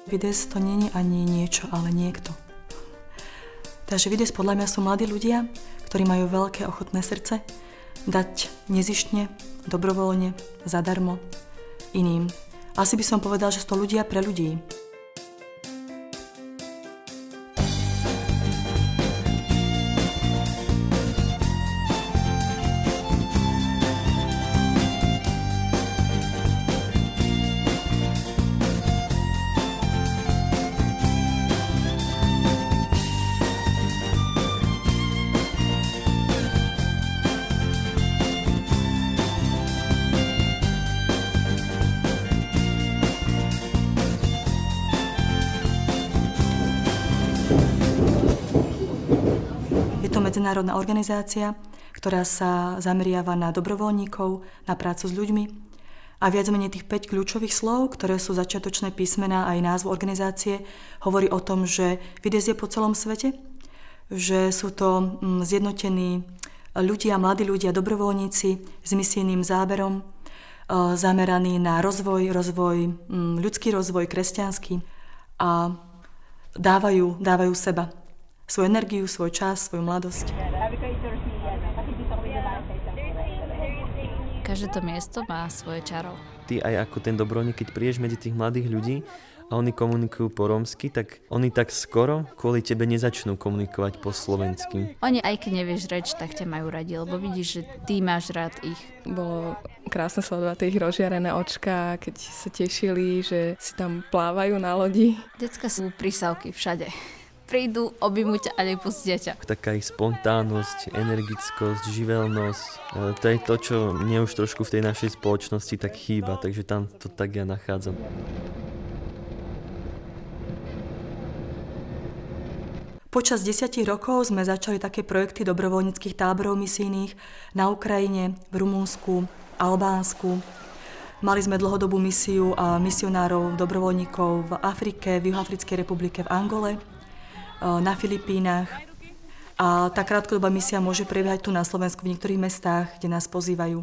Fides to nie je ani niečo, ale niekto. Takže Fides podľa mňa sú mladí ľudia, ktorí majú veľké ochotné srdce dať nezištne, dobrovoľne, zadarmo iným. Asi by som povedal, že sú to ľudia pre ľudí. Je to medzinárodná organizácia, ktorá sa zameriava na dobrovoľníkov, na prácu s ľuďmi a viac menej tých 5 kľúčových slov, ktoré sú začiatočné písmená aj názvu organizácie, hovorí o tom, že Fides je po celom svete, že sú to zjednotení ľudia, mladí ľudia, dobrovoľníci s misijným záberom, zameraní na rozvoj, ľudský rozvoj, kresťanský a dávajú seba. Svoju energiu, svoj čas, svoju mladosť. Každé to miesto má svoje čaro. Ty aj ako ten dobrovoľník, keď prídeš medzi tých mladých ľudí a oni komunikujú po rómsky, tak oni tak skoro kvôli tebe nezačnú komunikovať po slovensky. Oni aj keď nevieš reč, tak ťa majú radi, lebo vidíš, že ty máš rád ich. Bolo krásne sledovať ich rozžiarené očká, keď sa tešili, že si tam plávajú na lodi. Decka sú prísavky všade. Prídu, objmú ťa a nepustia ťa. Taká ich spontánnosť, energickosť, živelnosť, to je to, čo mne už trošku v tej našej spoločnosti tak chýba, takže tam to tak ja nachádzam. Počas 10 rokov sme začali také projekty dobrovoľníckych táborov misijných na Ukrajine, v Rumunsku, Albánsku. Mali sme dlhodobú misiu a misionárov, dobrovoľníkov v Afrike, v Juhoafrickej republike, v Angole, na Filipínach. A tá krátkodobá misia môže prebiehať tu na Slovensku v niektorých mestách, kde nás pozývajú.